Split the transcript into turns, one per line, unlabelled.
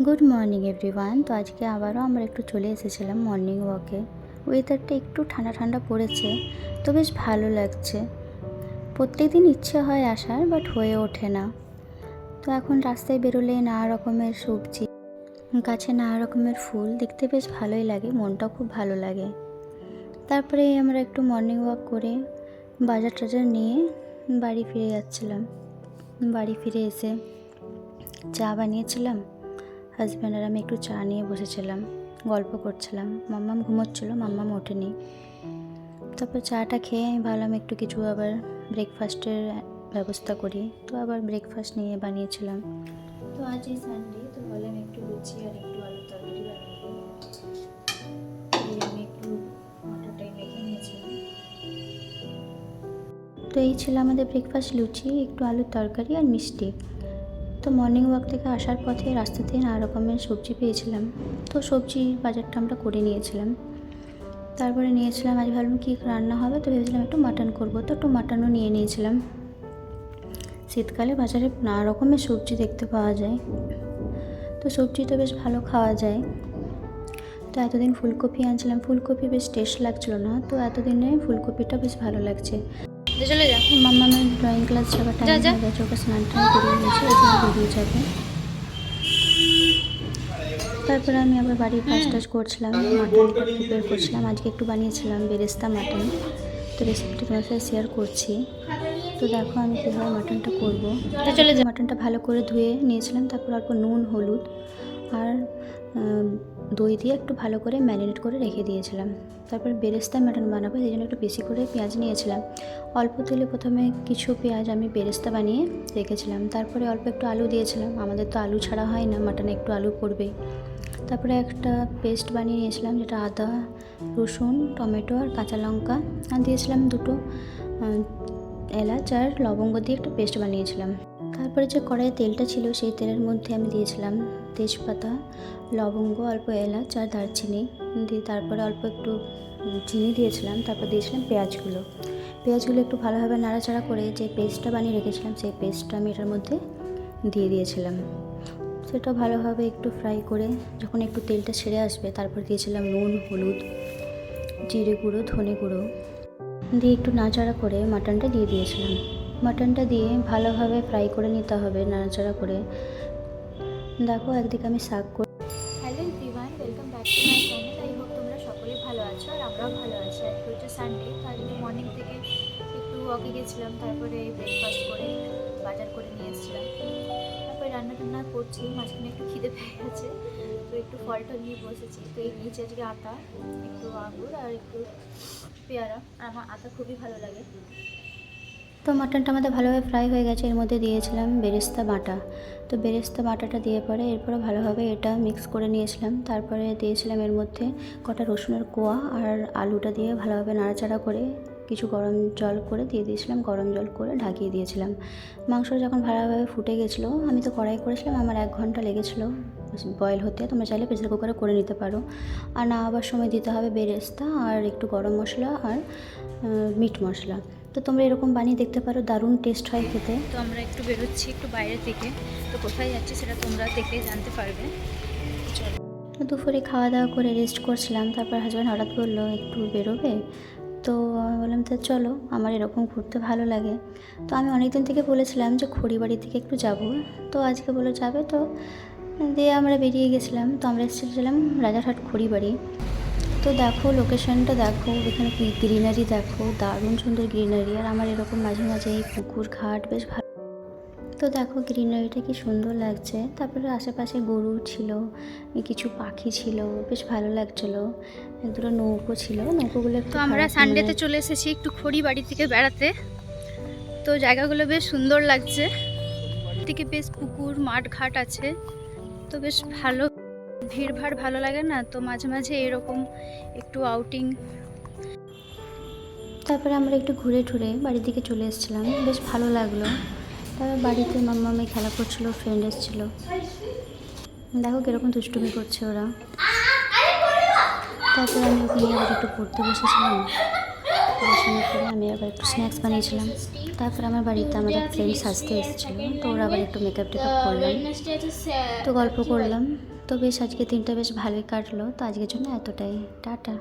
Good morning everyone. তো আজকে আবারও আমরা একটু চলে এসেছিলাম মর্নিং ওয়াকে। ওয়েদারটা একটু ঠান্ডা ঠান্ডা পড়েছে, তো বেশ ভালো লাগছে। প্রত্যেক দিন ইচ্ছে হয় আসার, বাট হয়ে ওঠে না। তো এখন রাস্তায় বেরোলে নানা রকমের সবজি, গাছে নানা রকমের ফুল দেখতে বেশ ভালোই লাগে, মনটাও খুব ভালো লাগে। তারপরে আমরা একটু মর্নিং ওয়াক করে বাজার টাজার নিয়ে বাড়ি ফিরে যাচ্ছিলাম। বাড়ি ফিরে এসে চা বানিয়েছিলাম, হাজব্যান্ড আর আমি একটু চা নিয়ে বসেছিলাম, গল্প করছিলাম। মাম্মাম ঘুমোচ্ছিল, মাম্মাম ওঠেনি। তারপর চাটা খেয়ে আমি ভাবলাম একটু কিছু আবার ব্রেকফাস্টের ব্যবস্থা করি। তো আবার ব্রেকফাস্ট নিয়ে বানিয়েছিলাম। তো আজ এই সানডে, তো ভাবলাম একটু লুচি আর একটু আলুর তরকারি বানাবো। আমি একটু আটাটাই মেখে নিয়েছিলাম। তো এই ছিল আমাদের ব্রেকফাস্ট, লুচি, একটু আলুর তরকারি আর মিষ্টি। তো মর্নিং ওয়াক থেকে আসার পথে রাস্তাতে নানা রকমের সবজি পেয়েছিলাম, তো সবজি বাজারটা আমরা করে নিয়েছিলাম। তারপরে নিয়েছিলাম, আজ ভাবলাম কী রান্না হবে, তো ভেবেছিলাম একটু মাটন করবো, তো একটু মাটনও নিয়ে নিয়েছিলাম। শীতকালে বাজারে নানা রকমের সবজি দেখতে পাওয়া যায়, তো সবজি তো বেশ ভালো খাওয়া যায়। তো এতদিন ফুলকপি আনছিলাম, ফুলকপি বেশ টেস্ট লাগছিলো না, তো এতদিনে ফুলকপিটা বেশ ভালো লাগছে। চলে যা, মাম্মামের ড্রয়িং ক্লাস যাওয়ার টাইম হয়ে গেছে, ওকে স্নান টান করিয়ে নিয়েছি, ওখানে বেরিয়ে যাবে। তারপরে আমি আবার বাড়ির কাজ টাজ করছিলাম, মাটনটা প্রিপেয়ার করছিলাম। আজকে একটু বানিয়েছিলাম বেরেস্তা মাটন, তো রেসিপিটা তোমার সাথে শেয়ার করছি। তো দেখো আমি কীভাবে মাটনটা করবো। মাটনটা ভালো করে ধুয়ে নিয়েছিলাম, তারপর অল্প নুন, হলুদ আর দই দিয়ে একটু ভালো করে ম্যারিনেট করে রেখে দিয়েছিলাম। তারপর বেরেস্তা মাটন বানাবো, সেই জন্য একটু বেশি করে পেঁয়াজ নিয়েছিলাম। অল্প তেলে প্রথমে কিছু পেঁয়াজ আমি বেরেস্তা বানিয়ে রেখেছিলাম, তারপরে অল্প একটু আলু দিয়েছিলাম। আমাদের তো আলু ছাড়া হয় না, মাটনে একটু আলু পড়বে। তারপরে একটা পেস্ট বানিয়ে নিয়েছিলাম, যেটা আদা, রসুন, টমেটো আর কাঁচা লঙ্কা, আর দিয়েছিলাম দুটো এলাচ আর লবঙ্গ দিয়ে একটা পেস্ট বানিয়েছিলাম। তারপরে যে কড়াইয়ে তেলটা ছিল, সেই তেলের মধ্যে আমি দিয়েছিলাম তেজপাতা, লবঙ্গ, অল্প এলাচ আর দারচিনি দিয়ে, তারপরে অল্প একটু চিনি দিয়েছিলাম। তারপর দিয়েছিলাম পেঁয়াজগুলো একটু ভালোভাবে নাড়াচাড়া করে যে পেস্টটা বানিয়ে রেখেছিলাম, সেই পেস্টটা আমি এটার মধ্যে দিয়ে দিয়েছিলাম। সেটা ভালোভাবে একটু ফ্রাই করে যখন একটু তেলটা ছেড়ে আসবে, তারপর দিয়েছিলাম নুন, হলুদ, জিরে গুঁড়ো, ধনে গুঁড়ো দিয়ে একটু নাড়াচাড়া করে মাটনটা দিয়ে দিয়েছিলাম। মাটনটা দিয়ে ভালোভাবে ফ্রাই করে নিতে হবে নাড়াচাড়া করে। দেখো একদিকে আমি শাক করে।
Hello everyone, welcome back to my channel. I hope তোমরা সকলেই ভালো আছো আর আমরাও ভালো আছি। আজকে হচ্ছে সানডে, তো আজকে মর্নিং থেকে একটু ওয়াকে গেছিলাম, তারপরে ব্রেকফাস্ট করে বাজার করে নিয়ে এসেছিলাম। তারপরে রান্না টান্না করছি, মাঝখানে একটু খিদে পেয়ে গেছে, তো একটু ফলটা নিয়ে বসেছি। তো এই নিচে আজকে আটা, একটু আঙুর আর একটু পেয়ারা, আর আমার আটা খুবই ভালো লাগে।
তো মাটনটা আমাদের ভালোভাবে ফ্রাই হয়ে গেছে, এর মধ্যে দিয়েছিলাম বেরেস্তা বাটা। তো বেরেস্তা বাটাটা দিয়ে পরে এরপরে ভালোভাবে এটা মিক্স করে নিয়েছিলাম। তারপরে দিয়েছিলাম এর মধ্যে কটা রসুনের কোয়া আর আলুটা দিয়ে ভালোভাবে নাড়াচাড়া করে কিছু গরম জল করে দিয়ে দিয়েছিলাম, গরম জল করে ঢাকিয়ে দিয়েছিলাম। মাংস যখন ভালোভাবে ফুটে গেছিলো, আমি তো কড়াই করেছিলাম, আমার 1 ঘন্টা লেগেছিলো বয়েল হতে। তোমরা চাইলে প্রেসার কুকারে করে নিতে পারো। আর নামাবার সময় দিতে হবে বেরেস্তা আর একটু গরম মশলা আর মিট মশলা। তো তোমরা এরকম বানিয়ে দেখতে পারো, দারুণ টেস্ট হয় খেতে।
তো আমরা একটু বেরোচ্ছি একটু বাইরের দিকে, তো কোথায় যাচ্ছি সেটা তোমরা দেখে জানতে পারবে। চলো।
দুপুরে খাওয়া দাওয়া করে রেস্ট করছিলাম, তারপর হাজব্যান্ড হঠাৎ বললো একটু বেরোবে। তো আমি বললাম তো চলো, আমার এরকম ঘুরতে ভালো লাগে। তো আমি অনেক দিন থেকে বলেছিলাম যে খড়িবাড়ির দিকে একটু যাব, তো আজকে বললো যাবে। তো দিয়ে আমরা বেরিয়ে গেছিলাম। তো আমরা এসেছিলাম রাজারহাট খড়িবাড়ি। তো দেখো লোকেশনটা দেখো, এখানে গ্রিনারি দেখো, দারুণ সুন্দর গ্রিনারি। আর আমার এরকম মাঝে মাঝে এই পুকুর ঘাট বেশ ভালো। তো দেখো গ্রিনারিটা কি সুন্দর লাগছে। তারপরে আশেপাশে গরু ছিল, কিছু পাখি ছিল, বেশ ভালো লাগছিলো। দুটো নৌকো ছিল, নৌকোগুলো একটু
তো আমরা সানডেতে চলে এসেছি একটু খড়িবাড়ি থেকে বেড়াতে। তো জায়গাগুলো বেশ সুন্দর লাগছে, থেকে বেশ পুকুর মাঠ ঘাট আছে, তো বেশ ভালো, ভিড় ভাড় ভালো লাগে না, তো মাঝে মাঝে এরকম একটু আউটিং।
তারপরে আমরা একটু ঘুরে টুরে বাড়ির দিকে চলে এসেছিলাম, বেশ ভালো লাগলো। তারপর বাড়িতে মাম্মামে খেলা করছিল, ফ্রেন্ড এসেছিল। দেখো কীরকম দুষ্টুমি করছে ওরা। তারপরে আমি ওকে নিয়ে আবার একটু পড়তে বসেছিলাম। পড়াশোনা করে আমি আবার একটু স্ন্যাক্স বানিয়েছিলাম। তারপর আমার বাড়িতে আমাদের ফ্রেন্ড সাজতে এসেছিলো, তো ওরা আবার একটু মেকআপ টেকআপ করলাম, তো গল্প করলাম। তো বেশ আজকে দিনটা বেশ ভালোই কাটলো। তো আজকের জন্য এতটাই, টাটা।